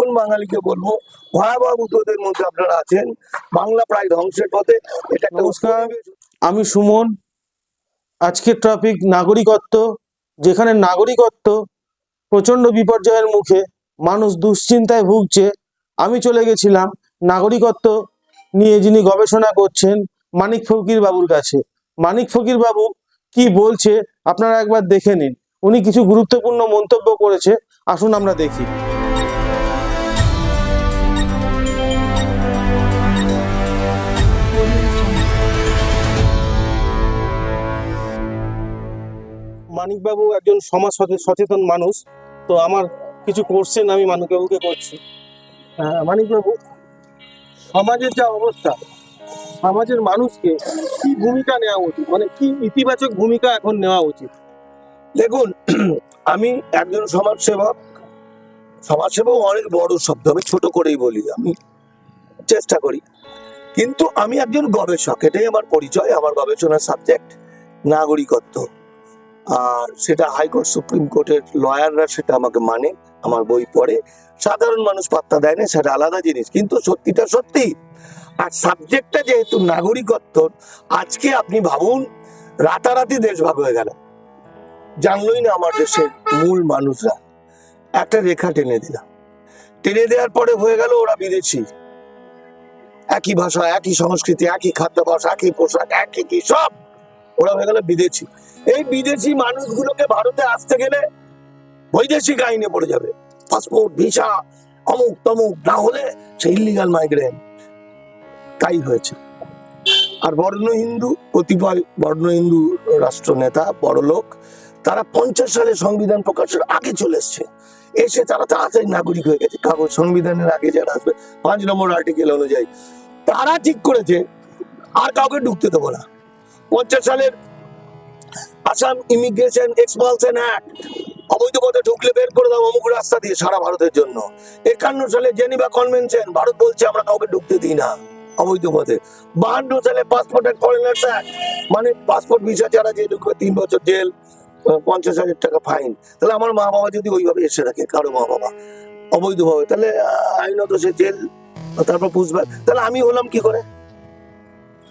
কোন বাঙালিকে বলবো ভয়াবহ বিপদের মধ্যে আপনারা আছেন, বাংলা প্রায় ধ্বংসের পথে। এটা একটা নমস্কার, আমি সুমন। আজকের টপিক নাগরিকত্ব। যেখানে নাগরিকত্ব প্রচন্ড বিপর্যয়ের মুখে, মানুষ দুশ্চিন্তায় ভুগছে। আমি চলে গেছিলাম নাগরিকত্ব নিয়ে যিনি গবেষণা করছেন মানিক ফকির বাবুর কাছে। মানিক ফকির বাবু কি বলছে আপনারা একবার দেখে নিন। উনি কিছু গুরুত্বপূর্ণ মন্তব্য করেছে, আসুন আমরা দেখি। মানিকবাবু একজন সমাজ সচেতন মানুষ, তো আমার কিছু কোশ্চেন আমি মানিকবাবুকে করছি। মানিকবাবু, সমাজের যা অবস্থা, সমাজের মানুষকে কি ভূমিকা নেওয়া উচিত, মানে কি ইতিবাচক ভূমিকা এখন নেওয়া উচিত? দেখুন, আমি একজন সমাজসেবক। সমাজসেবক অনেক বড় শব্দ, আমি ছোট করেই বলি, আমি চেষ্টা করি। কিন্তু আমি একজন গবেষক, এটাই আমার পরিচয়। আমার গবেষণার সাবজেক্ট নাগরিকত্ব। আর সেটা হাইকোর্ট, সুপ্রিম কোর্টের লয়াররা সেটা আমাকে মানে, আমার বই পড়ে। সাধারণ মানুষ পাত্তা দেয় না, সেটা আলাদা জিনিস, কিন্তু সত্যিটা সত্যি। আর সাবজেক্টটা যেহেতু নাগরিকত্ব, আজকে আপনি ভাবুন রাতারাতি দেশ ভাগ হয়ে গেল, জানলই না আমার দেশের মূল মানুষরা। একটা রেখা টেনে দিলাম, টেনে দেওয়ার পরে হয়ে গেল ওরা বিদেশি। একই ভাষা, একই সংস্কৃতি, একই খাদ্যাভ্যাস, একই পোশাক, একই কি সব, ওরা হয়ে গেল বিদেশি। এই বিদেশি মানুষগুলোকে ভারতে আসতে গেলে বৈদেশিক আইনে পড়ে যাবে, পাসপোর্ট, ভিসা, অমুক তমুক, না হলে সে ইলিগাল মাইগ্রেন্ট। তাই হয়েছে। আর বর্ণ হিন্দু, কতিপয় বর্ণ হিন্দু রাষ্ট্র নেতা, বড় লোক, তারা 50 সালে সংবিধান প্রকাশের আগে চলে এসছে, এসে তারা তাড়াতাড়ি নাগরিক হয়ে গেছে। কাগজ সংবিধানের আগে যারা আসবে 5 নম্বর আর্টিকেল অনুযায়ী তারা ঠিক করেছে আর কাউকে ঢুকতে দেবো না। 50 সালের আসাম ইমিগ্রেশন এক্সপালশন অ্যাক্ট, অবৈধ পথে ঢুকলে বের করে দাও অমুক রাস্তা দিয়ে, সারা ভারতের জন্য। 51 সালে জেনিভা কনভেনশন, ভারত বলছে আমরা কাউকে ঢুকতে দিই না অবৈধ পথে। 52 সালে পাসপোর্ট এন্ড ফরেনার্স অ্যাক্ট, মানে পাসপোর্ট ভিসা ছাড়া যে ঢুকবে 3 বছর জেল, 50,000 টাকা ফাইন। তাহলে আমার মা বাবা যদি ওইভাবে এসে রাখে, কারো মা বাবা অবৈধভাবে, তাহলে আইনত সে জেল, তারপর পুষবে। তাহলে আমি হলাম কি করে?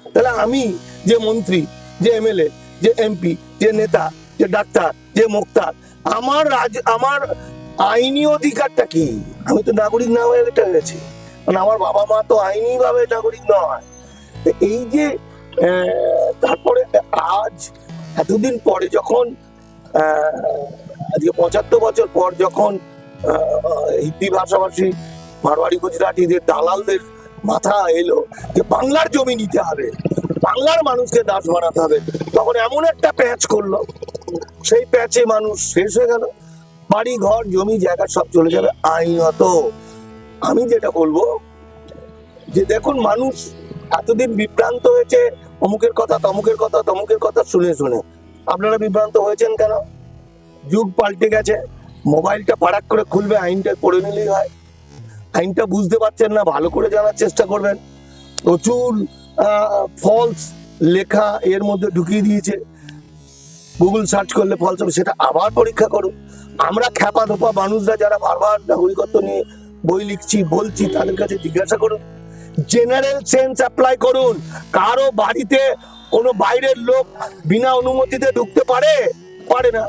তাহলে আমি যে মন্ত্রী, যে এমএলএ, যে এমপি, যে নেতা, যে ডাক্তার, যে মুক্তার, আমার আইনি অধিকারটা কি? আমি তো নাগরিক না হয়ে এটা হয়েছি, মানে আমার বাবা মা তো আইনি ভাবে নাগরিক নয়। এই যে তারপরে আজ এতদিন পরে যখন আজকে 75 বছর পর যখন হিন্দি ভাষাভাষী মারওয়াড়ি গুজরাটিদের দালালদের মাথা এলো যে বাংলার জমি নিতে হবে, বাংলার মানুষকে দাস বানাতে হবে, তখন এমন একটা প্যাচ করলো, সেই প্যাচে মানুষ শেষ হয়ে গেল। বাড়ি ঘর জমি জায়গা সব চলে যাবে আইনত। আমি যেটা বলবো যে দেখুন, মানুষ এতদিন বিভ্রান্ত হয়েছে অমুকের কথা তমুকের কথা তমুকের কথা শুনে শুনে। আপনারা বিভ্রান্ত হয়েছেন কেন? যুগ পাল্টে গেছে, মোবাইলটা ফারাক করে খুলবে, আইনটা পড়ে নিলেই হয়। আইনটা বুঝতে পারছেন না, ভালো করে জানার চেষ্টা করবেন। প্রচুর ফলস লেখা এর মধ্যে ঢুকিয়ে দিয়েছে, গুগল সার্চ করলে ফলস হবে, সেটা আবার পরীক্ষা করুন। আমরা খ্যাপা ধোপা মানুষরা যারা বারবার নাগরিকত্ব নিয়ে বই লিখছি বলছি, তাদের কাছে জিজ্ঞাসা করুন, জেনারেল সেন্স অ্যাপ্লাই করুন। কারো বাড়িতে কোনো বাইরের লোক বিনা অনুমতিতে ঢুকতে পারে? পারে না।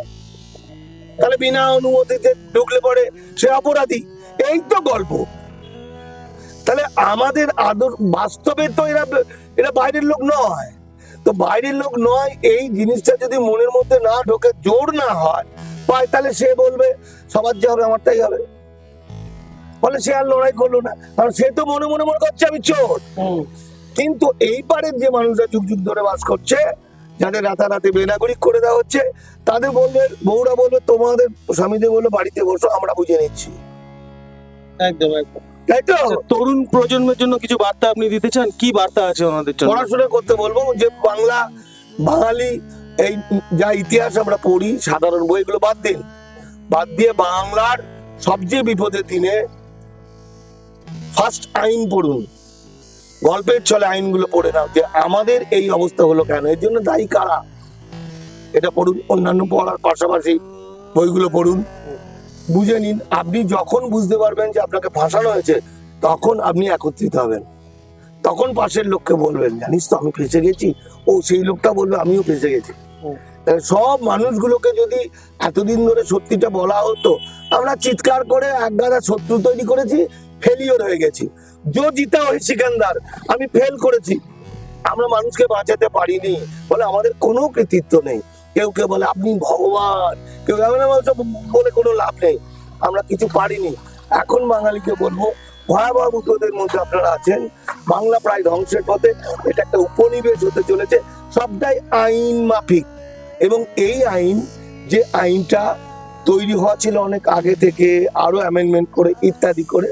তাহলে বিনা অনুমতিতে ঢুকলে পরে সে অপরাধী। এই তো গল্প। তাহলে আমাদের আদর বাস্তবে তো এরা বাইরের লোক নয়। তো বাইরের লোক নয় এই জিনিসটা যদি মনের মধ্যে না ঢোকে, জোর না হয় পায়, তাহলে সে বলবে সবার যা হবে আমার তাই হবে, ফলে সে আর লড়াই করলো না, কারণ সে তো মনে মনে মনে করছে আমি চোর। কিন্তু এই পারের যে মানুষরা যুগ যুগ ধরে বাস করছে, যাদের রাতারাতি বেনাগরিক করে দেওয়া হচ্ছে, তাদের বলবে, বউরা বলবে তোমাদের স্বামীদের বলবে বাড়িতে বসো, আমরা বুঝে নিচ্ছি। একদম একদম, তাই তো? তরুণ প্রজন্মের জন্য কিছু বার্তা আপনি দিতে চান? কি বার্তা আছে ওনাদের জন্য? পড়াশোনা করতে বলবো, যে বাংলা বাঙালি এই যা ইতিহাস আমরা পড়ি সাধারণ বই, এগুলো বাদ দিন, বাদ দিয়ে বাংলার সবচেয়ে বিপদের দিনে ফার্স্ট আইন পড়ুন, গল্পের ছলে আইনগুলো পড়ে নাও, যে আমাদের এই অবস্থা হলো কেন, এর জন্য দায়ী কারা, এটা পড়ুন। অন্যান্য পড়ার পাশাপাশি বইগুলো পড়ুন। বুঝে নিন। আপনি যখন বুঝতে পারবেন যে আপনাকে ফাঁসানো হয়েছে, তখন আপনি একত্রিত হবেন। তখন পাশের লোককে বলবেন, জানিস তো আমি ফেঁসে গেছি, ও সেই লোকটা বলবে আমিও ফেঁসে গেছি। তাহলে সব মানুষগুলোকে যদি এতদিন ধরে সত্যিটা বলা হতো, আমরা চিৎকার করে একগাদা শত্রু তৈরি করেছি, ফেলিওর হয়ে গেছি। জো জিতা ওই সিকান্দার, আমি ফেল করেছি। আমরা মানুষকে বাঁচাতে পারিনি বলে আমাদের কোনো কৃতিত্ব নেই। কেউ কেউ বলে আপনি ভগবান, কেউ বলে কোনো লাভ নেই, আমরা কিছু পারিনি। এখন বাঙালিকে বলবো, ভয়াবহ বিপদের মধ্যে আপনারা আছেন, বাংলা প্রায় ধ্বংসের পথে, এটা একটা উপনিবেশ হতে চলেছে, সবটাই আইন মাফিক। এবং এই আইন, যে আইনটা তৈরি হওয়া ছিল অনেক আগে থেকে, আরো অ্যামেন্ডমেন্ট করে ইত্যাদি করে,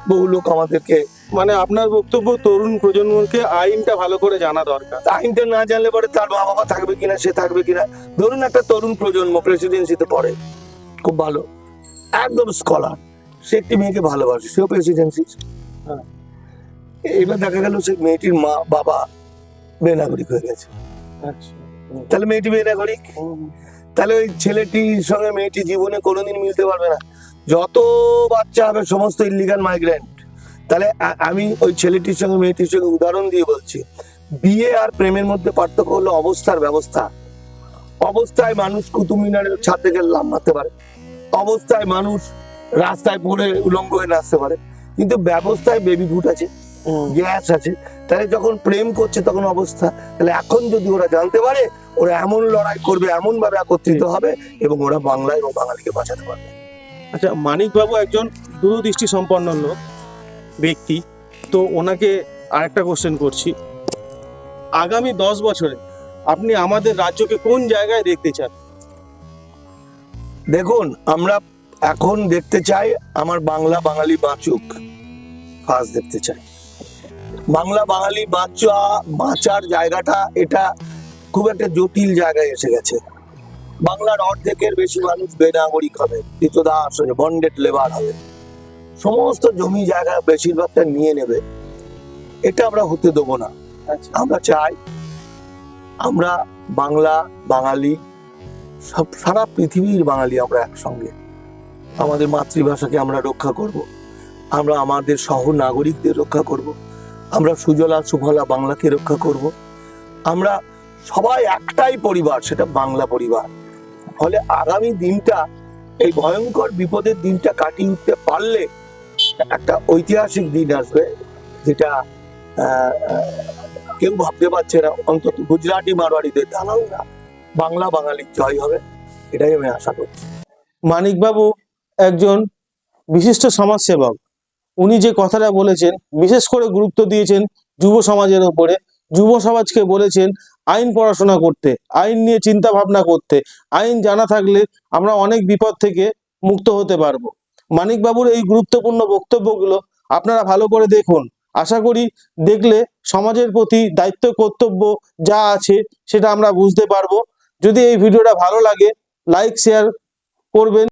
বহু লোক আমাদেরকে, মানে আপনার বক্তব্য তরুণ প্রজন্মকে আইনটা ভালো করে জানা দরকার। আইনটা না জানলে পরে তার মা বাবা থাকবে কিনা, সে থাকবে কিনা। ধরুন একটা তরুণ প্রজন্ম প্রেসিডেন্সিতে পড়ে, খুব ভালো, একদম স্কলার, সে একটি মেয়েকে ভালোবাসে, সেও প্রেসিডেন্সি। হ্যাঁ। এবার দেখা গেল সে মেয়েটির মা বাবা বেনাগরিক হয়ে গেছে, আচ্ছা। তাহলে মেয়েটি বেনাগরিক, তাহলে ওই ছেলেটির সঙ্গে মেয়েটি জীবনে কোনোদিন মিলতে পারবে না। যত বাচ্চা হবে সমস্ত ইলিগাল মাইগ্রেন্ট। তাহলে আমি ওই ছেলেটির সঙ্গে মেয়েটির সঙ্গে উদাহরণ দিয়ে বলছি, বিয়ে আর প্রেমের মধ্যে পার্থক্য হলো অবস্থার ব্যবস্থা। অবস্থায় মানুষ কুতুব মিনারের ছাদ থেকে লাফ মারতে পারে, অবস্থায় মানুষ রাস্তায় পড়ে উলঙ্গ হয়ে নাচতে পারে, কিন্তু ব্যবস্থায় বেবি ফুট আছে, গ্যাস আছে। তাহলে যখন প্রেম করছে তখন অবস্থা। তাহলে এখন যদি ওরা জানতে পারে, ওরা এমন লড়াই করবে, এমন ভাবে একত্রিত হবে, এবং ওরা বাংলায় ও বাঙালিকে বাঁচাতে পারবে। আচ্ছা, মানিক বাবু একজন দূরদৃষ্টি সম্পন্ন লোক ব্যক্তি, তো ওনাকে আরেকটা কোশ্চেন করছি, আগামী 10 বছরে আপনি আমাদের রাজ্যকে কোন জায়গায় দেখতে চান? দেখুন, আমরা এখন দেখতে চাই আমার বাংলা বাঙালি বাঁচুক, ফার্স্ট দেখতে চাই। বাংলা বাঙালি বাঁচার জায়গাটা, এটা খুব একটা জটিল জায়গায় এসে গেছে। বাংলার অর্ধেকের বেশি মানুষ বেনাগরিক হবে, কৃতদাস হবে, বন্ডেড লেবার হবে, সমস্ত জমি জায়গা বেশিরভাগটা নিয়ে নেবে। এটা আমরা হতে দেবো না। আমরা চাই আমরা বাংলা বাঙালি, সব সারা পৃথিবীর বাঙালি আমরা একসঙ্গে আমাদের মাতৃভাষাকে আমরা রক্ষা করব, আমরা আমাদের সহ নাগরিকদের রক্ষা করব, আমরা সুজলা সুফলা বাংলাকে রক্ষা করব। আমরা সবাই একটাই পরিবার, সেটা বাংলা পরিবার। ফলে আগামী দিনটা, এই ভয়ঙ্কর বিপদের দিনটা কাটিয়ে উঠতে পারলে একটা ঐতিহাসিক দিন আসবে, যেটা কেউ ভাবতে পারছে না। অন্তত গুজরাটি মারোয়াড়িদের দালাল না, বাংলা বাঙালির জয় হবে, এটাই আমি আশা করছি। মানিক বাবু একজন বিশিষ্ট সমাজসেবক। উনি যে কথাটা বলেছেন, বিশেষ করে গুরুত্ব দিয়েছেন যুব সমাজের ওপরে। যুব সমাজকে বলেছেন আইন পড়াশোনা করতে, আইন নিয়ে চিন্তা ভাবনা করতে। আইন জানা থাকলে আমরা অনেক বিপদ থেকে মুক্ত হতে পারবো। মানিক বাবুর এই গুরুত্বপূর্ণ বক্তব্যগুলো আপনারা ভালো করে দেখুন। আশা করি দেখলে সমাজের প্রতি দায়িত্ব কর্তব্য যা আছে সেটা আমরা বুঝতে পারবো। যদি এই ভিডিওটা ভালো লাগে, লাইক শেয়ার করবেন।